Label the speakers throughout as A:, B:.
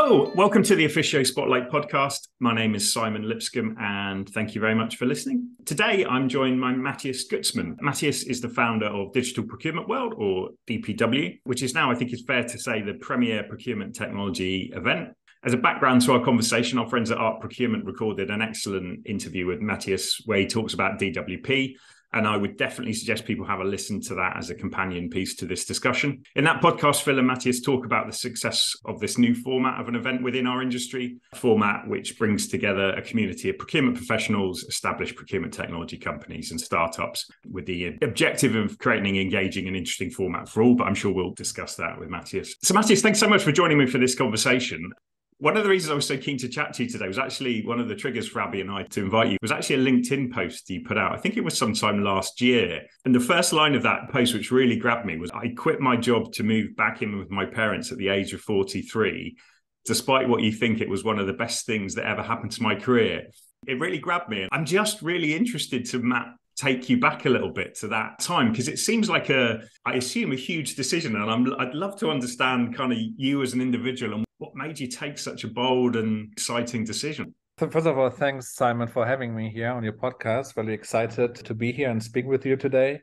A: Hello, welcome to the Officio Spotlight podcast. My name is Simon Lipscomb and thank you very much for listening. Today I'm joined by Matthias Gutzmann. Matthias is the founder of Digital Procurement World, or DPW, which is now, I think it's fair to say, the premier procurement technology event. As a background to our conversation, our friends at Art Procurement recorded an excellent interview with Matthias where he talks about DWP. And I would definitely suggest people have a listen to that as a companion piece to this discussion. In that podcast, Phil and Matthias talk about the success of this new format of an event within our industry, a format which brings together a community of procurement professionals, established procurement technology companies and startups with the objective of creating an engaging and interesting format for all. But I'm sure we'll discuss that with Matthias. So Matthias, thanks so much for joining me for this conversation. One of the reasons I was so keen to chat to you today was actually one of the triggers for Abby and I to invite you was actually a LinkedIn post you put out. I think it was sometime last year. And the first line of that post, which really grabbed me, was I quit my job to move back in with my parents at the age of 43, despite what you think it was one of the best things that ever happened to my career. It really grabbed me. I'm just really interested to, Matt, take you back a little bit to that time, because it seems like I assume a huge decision. And I'd love to understand kind of you as an individual and what made you take such a bold and exciting decision.
B: So first of all, thanks, Simon, for having me here on your podcast. Really excited to be here and speak with you today.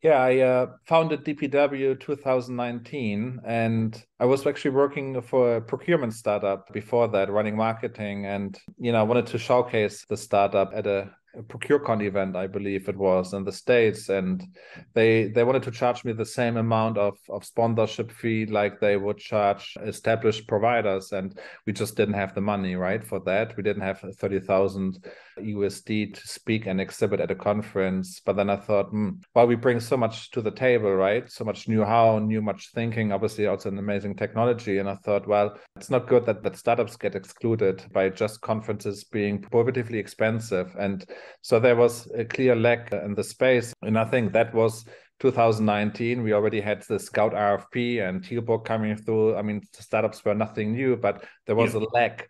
B: Yeah, I founded DPW 2019, and I was actually working for a procurement startup before that, running marketing, and I wanted to showcase the startup at a ProcureCon event, I believe it was, in the States, and they wanted to charge me the same amount of sponsorship fee like they would charge established providers, and we just didn't have the money, right, for that. We didn't have 30,000 USD to speak and exhibit at a conference. But then I thought, well, we bring so much to the table, right? So much know-how, much thinking, obviously also an amazing technology. And I thought, well, it's not good that startups get excluded by just conferences being prohibitively expensive. And so there was a clear lack in the space. And I think that was 2019. We already had the Scout RFP and Tealbook coming through. I mean, startups were nothing new, but there was a lack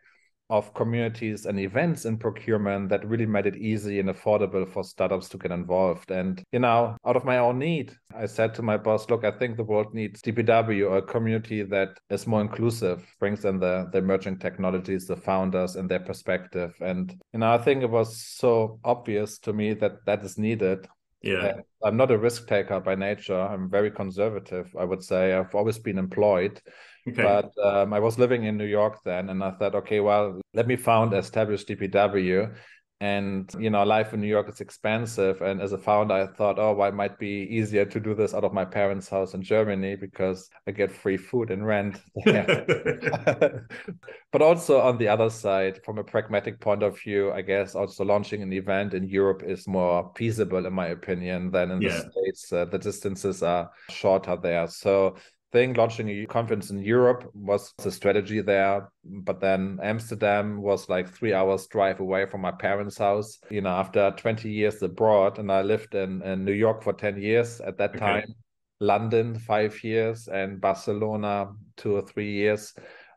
B: of communities and events in procurement that really made it easy and affordable for startups to get involved. And, out of my own need, I said to my boss, look, I think the world needs DPW, or a community that is more inclusive, brings in the emerging technologies, the founders and their perspective. And, I think it was so obvious to me that is needed.
A: Yeah.
B: I'm not a risk taker by nature. I'm very conservative, I would say. I've always been employed. Okay. But I was living in New York then, and I thought, okay, well, let me found established DPW. And, life in New York is expensive. And as a founder, I thought, well, it might be easier to do this out of my parents' house in Germany because I get free food and rent. But also on the other side, from a pragmatic point of view, I guess also launching an event in Europe is more feasible, in my opinion, than in the States. The distances are shorter there. So launching a conference in Europe was the strategy there, but then Amsterdam was like 3 hours drive away from my parents' house. After 20 years abroad, and I lived in New York for 10 years at that time, London 5 years, and Barcelona 2 or 3 years.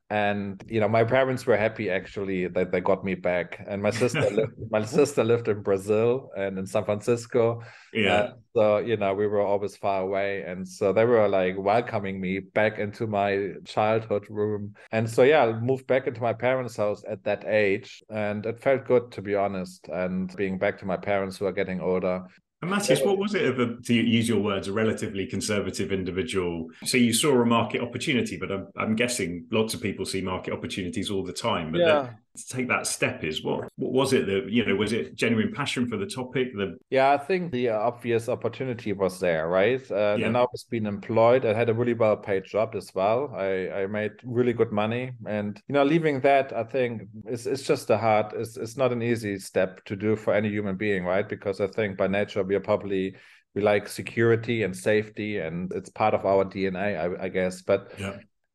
B: And my parents were happy actually that they got me back. And my sister lived in Brazil and in San Francisco. So we were always far away, and so they were like welcoming me back into my childhood room. And so I moved back into my parents' house at that age, and it felt good, to be honest. And being back to my parents, who are getting older.
A: And Matthias, what was it to use your words, a relatively conservative individual? So you saw a market opportunity, but I'm guessing lots of people see market opportunities all the time. But to take that step is what was it that, was it genuine passion for the topic?
B: I think the obvious opportunity was there, right? And I was being employed. I had a really well-paid job as well. I made really good money. And, leaving that, I think it's just it's not an easy step to do for any human being, right? Because I think by nature, we like security and safety, and it's part of our DNA, I guess. But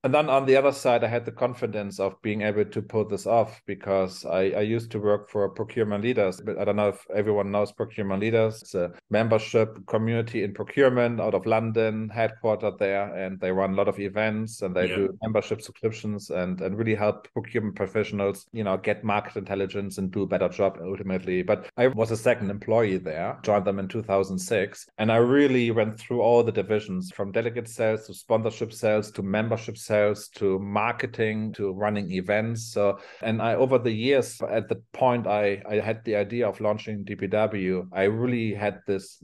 B: And then on the other side, I had the confidence of being able to pull this off because I used to work for procurement leaders. But I don't know if everyone knows procurement leaders. It's a membership community in procurement out of London, headquartered there, and they run a lot of events and they do membership subscriptions and really help procurement professionals, get market intelligence and do a better job ultimately. But I was a second employee there, joined them in 2006, and I really went through all the divisions from delegate sales to sponsorship sales to membership sales to marketing to running events. So, and I, over the years, at the point I had the idea of launching DPW, I really had this,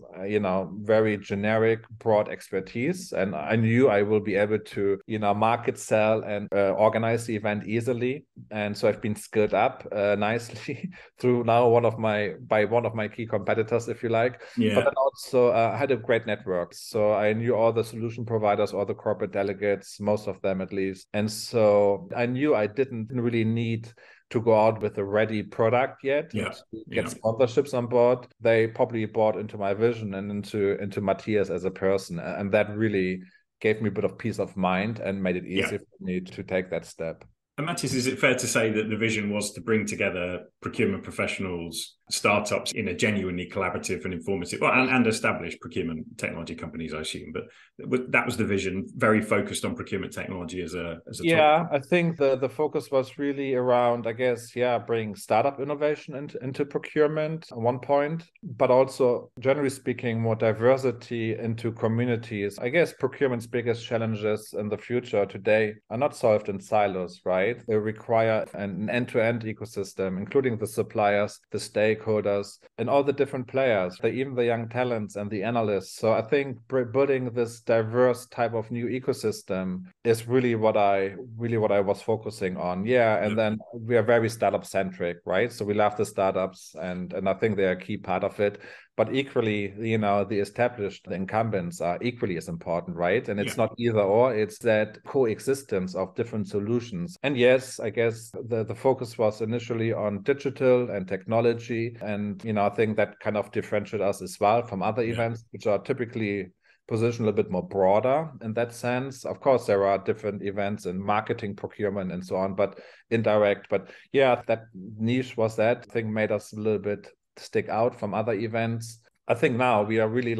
B: very generic, broad expertise. And I knew I will be able to, market, sell, and organize the event easily. And so I've been skilled up nicely through now one of my key competitors, if you like.
A: Yeah.
B: But then also I had a great network. So I knew all the solution providers, all the corporate delegates, most of them at least. And so I knew I didn't really need to go out with a ready product yet to get sponsorships on board. They probably bought into my vision and into Matthias as a person. And that really gave me a bit of peace of mind and made it easy for me to take that step.
A: And Matthias, is it fair to say that the vision was to bring together procurement professionals, startups in a genuinely collaborative and informative, and established procurement technology companies, I assume, but that was the vision, very focused on procurement technology as a
B: topic? I think the focus was really around, I guess, bringing startup innovation into procurement at one point, but also, generally speaking, more diversity into communities. I guess procurement's biggest challenges in the future today are not solved in silos, right? They require an end-to-end ecosystem, including the suppliers, the stakeholders, and all the different players, even the young talents and the analysts. So I think building this diverse type of new ecosystem is really what I was focusing on. And then we are very startup-centric, right? So we love the startups, and I think they're a key part of it. But equally, the established, the incumbents are equally as important, right? And it's not either or, it's that coexistence of different solutions. And yes, I guess the focus was initially on digital and technology. And, I think that kind of differentiated us as well from other events, which are typically positioned a little bit more broader in that sense. Of course, there are different events in marketing, procurement, and so on, but indirect. But that niche was that thing made us a little bit stick out from other events. I think now we are really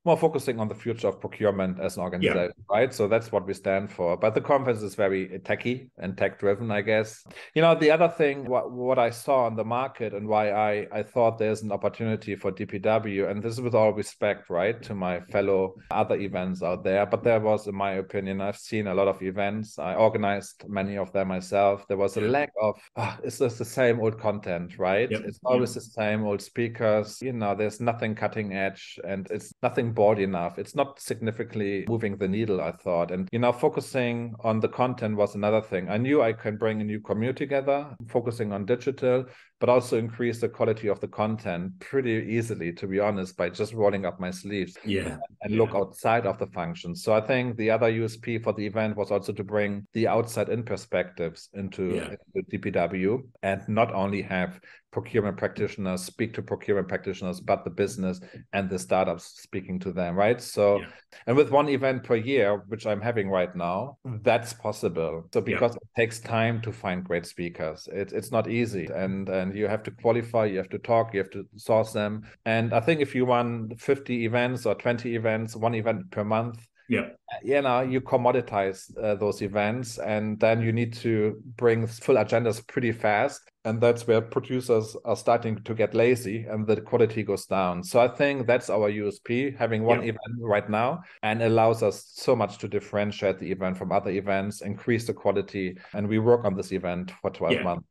B: more focusing on the future of procurement as an organization, right? So that's what we stand for. But the conference is very techy and tech-driven, I guess. The other thing, what I saw on the market and why I thought there's an opportunity for DPW, and this is with all respect, right, to my fellow other events out there, but there was, in my opinion, I've seen a lot of events. I organized many of them myself. There was a lack of, it's just the same old content, right? It's always the same old speakers. There's nothing cutting edge, and it's nothing broad enough. It's not significantly moving the needle, I thought. And, focusing on the content was another thing. I knew I can bring a new community together, focusing on digital, but also increase the quality of the content pretty easily, to be honest, by just rolling up my sleeves and look outside of the functions. So I think the other USP for the event was also to bring the outside-in perspectives into DPW, and not only have procurement practitioners speak to procurement practitioners, but the business and the startups speaking to them, right? So, and with one event per year, which I'm having right now, that's possible. So because it takes time to find great speakers, it's not easy, and you have to qualify, you have to talk, you have to source them. And I think if you run 50 events or 20 events, one event per month, you commoditize those events, and then you need to bring full agendas pretty fast. And that's where producers are starting to get lazy and the quality goes down. So I think that's our USP, having one event right now, and allows us so much to differentiate the event from other events, increase the quality. And we work on this event for 12 months.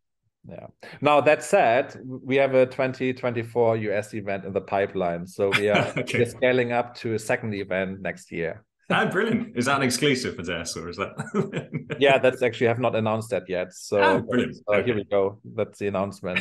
B: Now, that said, we have a 2024 US event in the pipeline. So we are we're scaling up to a second event next year.
A: Brilliant. Is that an exclusive for DES, or is that?
B: That's actually, I have not announced that yet. So,
A: brilliant.
B: Here we go. That's the announcement.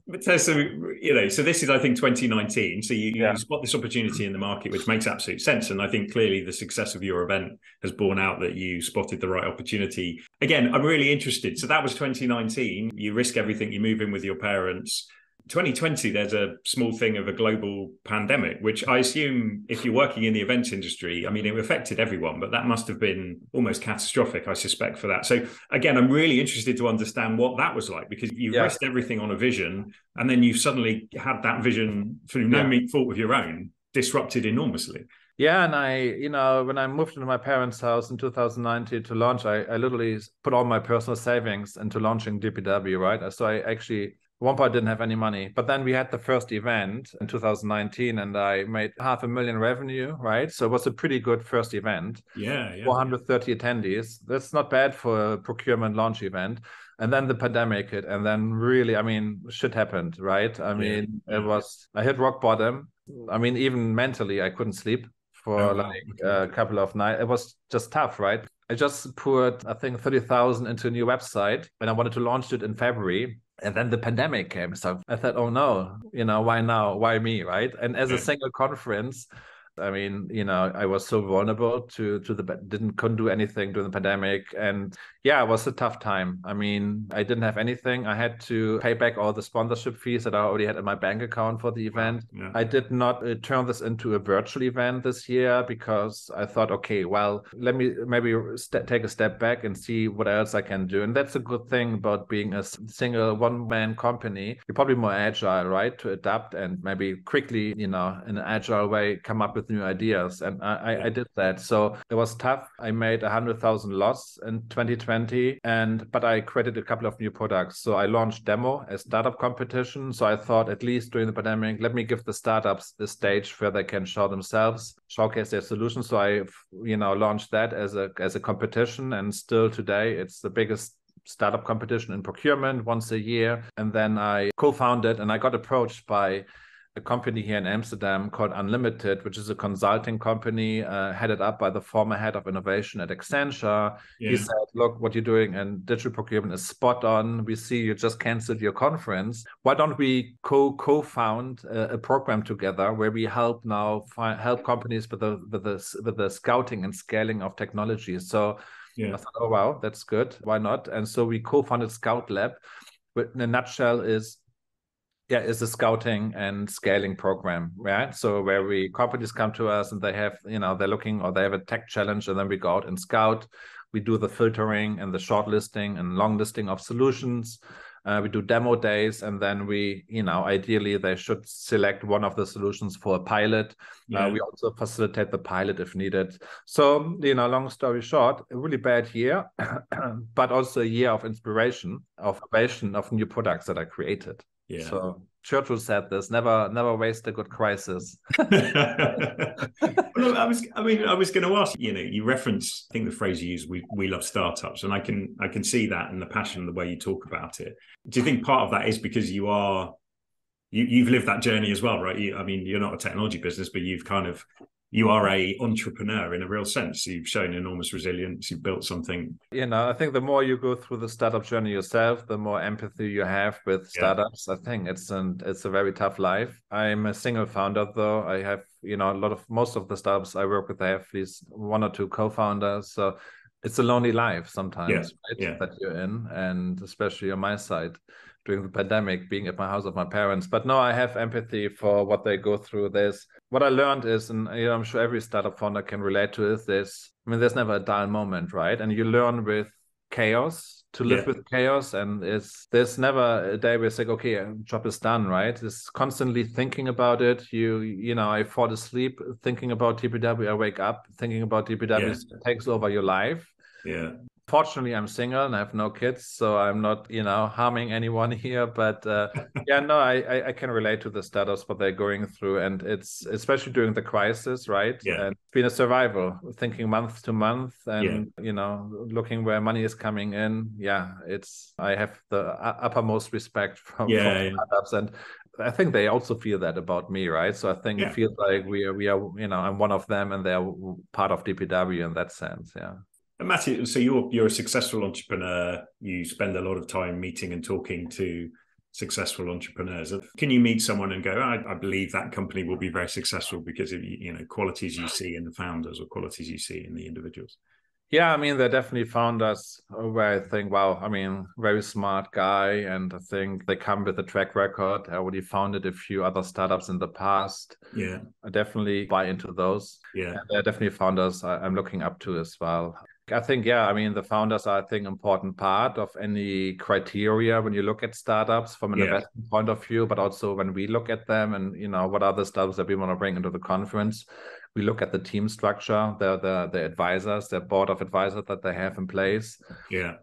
A: But so this is, I think, 2019. So you spot this opportunity in the market, which makes absolute sense. And I think clearly the success of your event has borne out that you spotted the right opportunity. Again, I'm really interested. So that was 2019. You risk everything. You move in with your parents. 2020, there's a small thing of a global pandemic, which I assume if you're working in the events industry, I mean, it affected everyone, but that must have been almost catastrophic, I suspect, for that. So again, I'm really interested to understand what that was like, because you risked everything on a vision, and then you suddenly had that vision through no fault of your own disrupted enormously.
B: And I, when I moved into my parents' house in 2019 to launch, I literally put all my personal savings into launching DPW, right? So I actually At one point I didn't have any money, but then we had the first event in 2019 and I made 500,000 revenue, right? So it was a pretty good first event.
A: Yeah, yeah.
B: 430 attendees. That's not bad for a procurement launch event. And then the pandemic hit, and then really, I mean, shit happened, right? I mean, I hit rock bottom. I mean, even mentally, I couldn't sleep for a couple of nights. It was just tough, right? I just put, I think, 30,000 into a new website, and I wanted to launch it in February. And then the pandemic came. So I thought, oh no, why now? Why me, right? And as a single conference, I mean, I was so vulnerable couldn't do anything during the pandemic. And yeah, it was a tough time. I mean, I didn't have anything. I had to pay back all the sponsorship fees that I already had in my bank account for the event.
A: Wow. Yeah.
B: I did not turn this into a virtual event this year because I thought, okay, well, let me maybe take a step back and see what else I can do. And that's a good thing about being a single one-man company. You're probably more agile, right? To adapt and maybe quickly, in an agile way, come up with new ideas. And I did that. So it was tough. I made 100,000 loss in 2020, but I created a couple of new products. So I launched Demo, a startup competition. So I thought, at least during the pandemic, let me give the startups a stage where they can show themselves, showcase their solutions. So I launched that as a competition, and still today it's the biggest startup competition in procurement once a year. And then I co-founded, and I got approached by a company here in Amsterdam called Unlimited, which is a consulting company headed up by the former head of innovation at Accenture. Yeah. He said, look, what you're doing in digital procurement is spot on. We see you just canceled your conference. Why don't we co-found a program together where we help companies with the scouting and scaling of technology? So I thought, oh, wow, that's good. Why not? And so we co-founded Scout Lab, which in a nutshell is a scouting and scaling program, right? So where companies come to us and they have, they're looking, or they have a tech challenge, and then we go out and scout. We do the filtering and the shortlisting and long listing of solutions. We do demo days, and then ideally they should select one of the solutions for a pilot. We also facilitate the pilot if needed. So, long story short, a really bad year, but also a year of inspiration, of innovation, of new products that I created. Yeah. So Churchill said this: never waste a good crisis.
A: Well, I was going to ask. You reference, I think the phrase you use, "we love startups," and I can see that in the passion, the way you talk about it. Do you think part of that is because you've lived that journey as well, right? You're not a technology business, but you are a entrepreneur in a real sense. You've shown enormous resilience. You've built something.
B: I think the more you go through the startup journey yourself, the more empathy you have with startups. I think it's a very tough life. I'm a single founder, though. I have, most of the startups I work with, I have at least one or two co-founders. So it's a lonely life sometimes, right? That you're in, and especially on my side during the pandemic, being at my house of my parents. But no, I have empathy for what they go through. What I learned is, and I'm sure every startup founder can relate to this, there's never a dull moment, right? And you learn with chaos, to live with chaos, and there's never a day where it's like, okay, job is done, right? It's constantly thinking about it. I fall asleep thinking about TPW, I wake up thinking about TPW. It takes over your life.
A: Yeah.
B: Fortunately, I'm single and I have no kids, so I'm not, harming anyone here. But I can relate to the startups, what they're going through, and it's especially during the crisis, right?
A: Yeah.
B: And it's been a survival, thinking month to month, and looking where money is coming in. Yeah, I have the uppermost respect from startups, and I think they also feel that about me, right? So I think it feels like we are, I'm one of them, and they're part of DPW in that sense. Yeah.
A: And Matthew, so you're a successful entrepreneur. You spend a lot of time meeting and talking to successful entrepreneurs. Can you meet someone and go, I believe that company will be very successful because of qualities you see in the founders or qualities you see in the individuals?
B: Yeah, they definitely found us where I think, wow, very smart guy. And I think they come with a track record. I already founded a few other startups in the past.
A: Yeah.
B: I definitely buy into those.
A: Yeah.
B: And they're definitely founders I'm looking up to as well. I think, the founders are, I think, important part of any criteria when you look at startups from an investment point of view, but also when we look at them and, what are the startups that we want to bring into the conference. We look at the team structure, the advisors, the board of advisors that they have in place,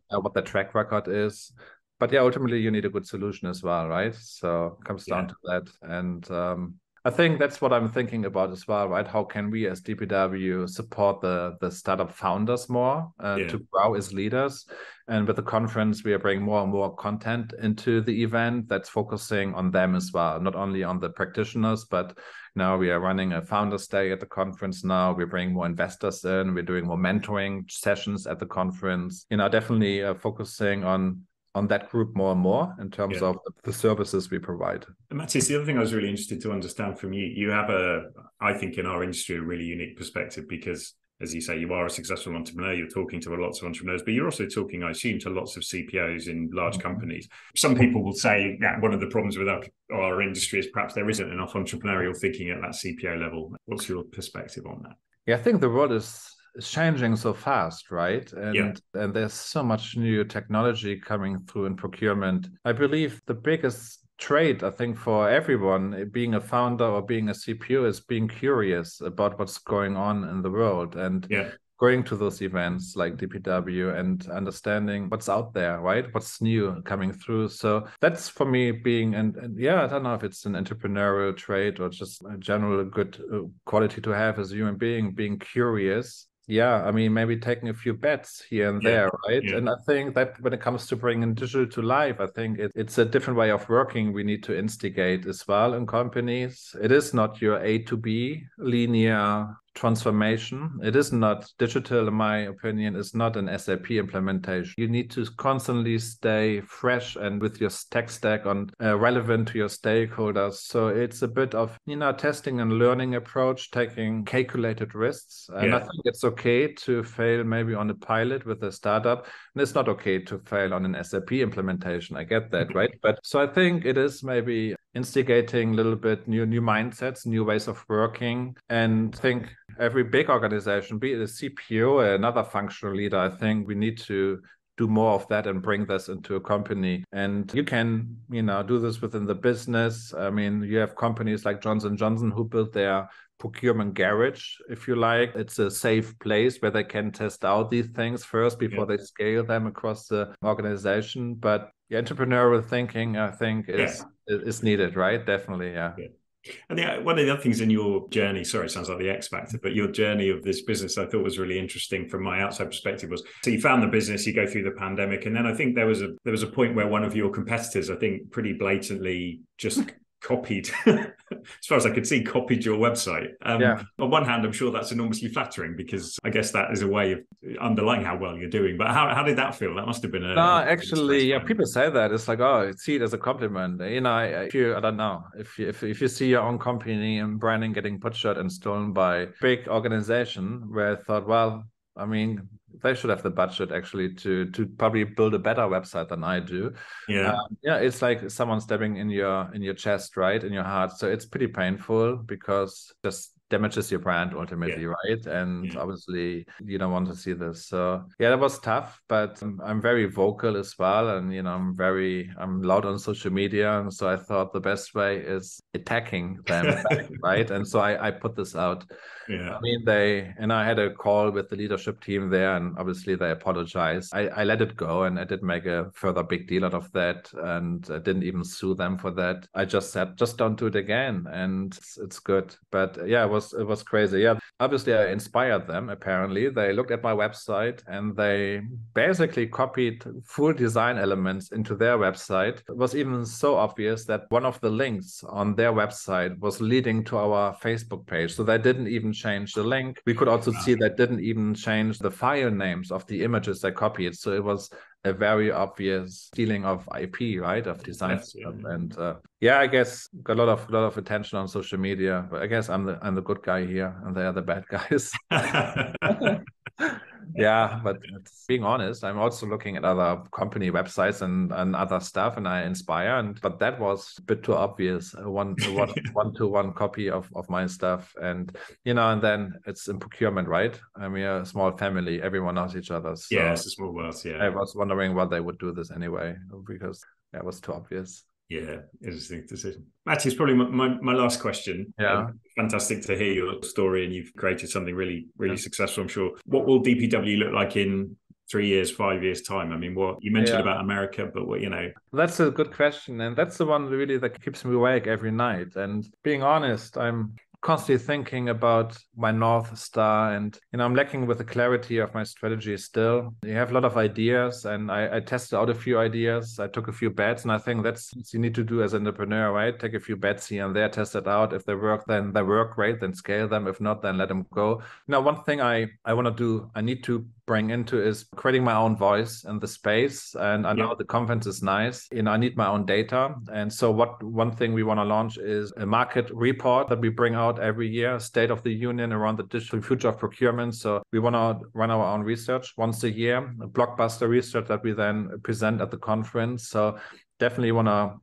B: what their track record is. But yeah, ultimately you need a good solution as well, right? So it comes down
A: Yeah.
B: to that. And I think that's what I'm thinking about as well, right? How can we as DPW support the startup founders more
A: Yeah.
B: to grow as leaders? And with the conference, we are bringing more and more content into the event that's focusing on them as well, not only on the practitioners, but now we are running a founders day at the conference now. We're bringing more investors in. We're doing more mentoring sessions at the conference. Definitely focusing on that group more and more in terms of the services we provide.
A: And Matthias, the other thing I was really interested to understand from you, you have I think in our industry, a really unique perspective because, as you say, you are a successful entrepreneur, you're talking to lots of entrepreneurs, but you're also talking, I assume, to lots of CPOs in large companies. Some people will say that one of the problems with our industry is perhaps there isn't enough entrepreneurial thinking at that CPO level. What's your perspective on that?
B: Yeah, I think the world is changing so fast, right? And there's so much new technology coming through in procurement. I believe the biggest trait, I think, for everyone, being a founder or being a CPO, is being curious about what's going on in the world and going to those events like DPW and understanding what's out there, right? What's new coming through. So that's for me being, and I don't know if it's an entrepreneurial trait or just a general good quality to have as a human being curious. Yeah, I mean, maybe taking a few bets here and there, right?
A: Yeah.
B: And I think that when it comes to bringing digital to life, I think it's a different way of working we need to instigate as well in companies. It is not your A to B linear transformation. It is not digital, in my opinion, is not an SAP implementation. You need to constantly stay fresh and with your tech stack on relevant to your stakeholders. So it's a bit of, testing and learning approach, taking calculated risks. And I think it's okay to fail maybe on a pilot with a startup. And it's not okay to fail on an SAP implementation. I get that, right? But so I think it is maybe instigating a little bit new mindsets, new ways of working, and think every big organization, be it a CPO or another functional leader, I think we need to do more of that and bring this into a company. And you can, do this within the business. I mean, you have companies like Johnson & Johnson who built their procurement garage, if you like. It's a safe place where they can test out these things first before they scale them across the organization. But entrepreneurial thinking, I think, is needed, right? Definitely, yeah.
A: And one of the other things in your journey, sorry, it sounds like the X Factor, but your journey of this business I thought was really interesting from my outside perspective was, so you found the business, you go through the pandemic, and then I think there was a point where one of your competitors, I think pretty blatantly just copied, as far as I could see, copied your website. On one hand, I'm sure that's enormously flattering because I guess that is a way of underlying how well you're doing. But how did that feel? That must have been
B: actually, people say that. It's like, oh, see it as a compliment. I don't know, if you see your own company and branding getting butchered and stolen by a big organization, where I thought, well, I mean, they should have the budget actually to probably build a better website than I do. It's like someone stabbing in your chest, right, in your heart. So it's pretty painful because just damages your brand ultimately, right? And obviously you don't want to see this. So that was tough, but I'm very vocal as well, and I'm loud on social media, and so I thought the best way is attacking them back, right? And so I put this out. I mean, I had a call with the leadership team there, and obviously they apologized. I let it go, and I didn't make a further big deal out of that, and I didn't even sue them for that. I just said, just don't do it again, and it's good. But it was crazy. Yeah, obviously I inspired them. Apparently, they looked at my website and they basically copied full design elements into their website. It was even so obvious that one of the links on their website was leading to our Facebook page. So they didn't even change the link. We could also see they didn't even change the file names of the images they copied. So it was a very obvious stealing of IP, right, of design. And I guess got a lot of attention on social media. But I guess I'm the good guy here, and they are the bad guys. But being honest, I'm also looking at other company websites and other stuff, and I inspire. But that was a bit too obvious. One-to-one copy of my stuff, and and then it's in procurement, right? I mean, a small family, everyone knows each other. So
A: it's a small world.
B: I was wondering why they would do this anyway, because it was too obvious.
A: Yeah, interesting decision. Matthias, probably my last question. Fantastic to hear your story, and you've created something really, really successful, I'm sure. What will DPW look like in 3 years, 5 years time? I mean, what you mentioned about America, but what,
B: That's a good question. And that's the one really that keeps me awake every night. And being honest, I'm constantly thinking about my North Star, and I'm lacking with the clarity of my strategy still. You have a lot of ideas, and I tested out a few ideas. I took a few bets, and I think that's what you need to do as an entrepreneur, right? Take a few bets here and there, test it out. If they work, then they work, great, then scale them. If not, then let them go. One thing I want to do, I need to bring into is creating my own voice in the space. And I know the conference is nice. I need my own data. And so one thing we want to launch is a market report that we bring out every year, State of the Union around the digital future of procurement. So we want to run our own research once a year, a blockbuster research that we then present at the conference. So definitely want to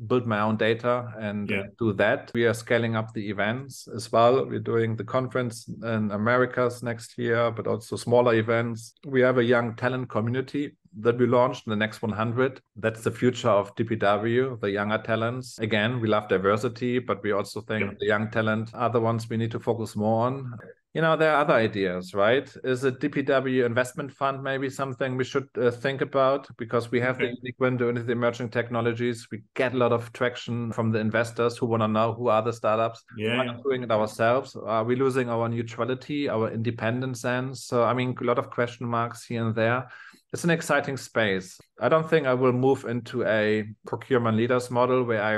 B: build my own data and do that. We are scaling up the events as well. We're doing the conference in Americas next year, but also smaller events. We have a young talent community that we launched in the next 100. That's the future of DPW, the younger talents. Again, we love diversity, but we also think the young talent are the ones we need to focus more on. There are other ideas, right? Is a DPW investment fund maybe something we should think about? Because we have the unique window into the emerging technologies. We get a lot of traction from the investors who want to know who are the startups. We're not doing it ourselves. Are we losing our neutrality, our independence then? So, a lot of question marks here and there. It's an exciting space. I don't think I will move into a procurement leaders model where I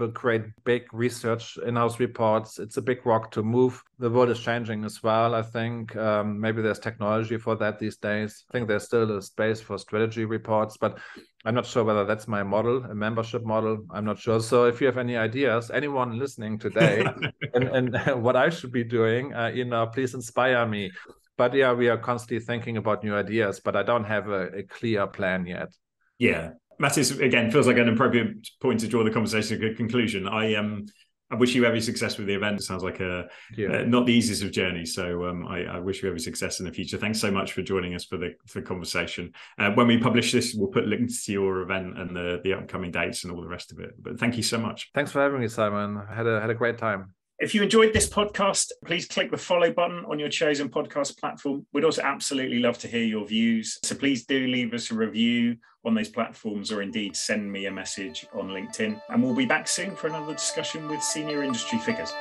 B: create big research in-house reports. It's a big rock to move. The world is changing as well. I think maybe there's technology for that these days. I think there's still a space for strategy reports, but I'm not sure whether that's my model, a membership model. I'm not sure. So if you have any ideas, anyone listening today, and what I should be doing, please inspire me. But we are constantly thinking about new ideas, but I don't have a clear plan yet.
A: Yeah. Matthias, again, feels like an appropriate point to draw the conversation to a good conclusion. I wish you every success with the event. It sounds like not the easiest of journeys. So I wish you every success in the future. Thanks so much for joining us for the conversation. When we publish this, we'll put links to your event and the upcoming dates and all the rest of it. But thank you so much.
B: Thanks for having me, Simon. I had a great time.
A: If you enjoyed this podcast, please click the follow button on your chosen podcast platform. We'd also absolutely love to hear your views. So please do leave us a review on those platforms, or indeed send me a message on LinkedIn. And we'll be back soon for another discussion with senior industry figures.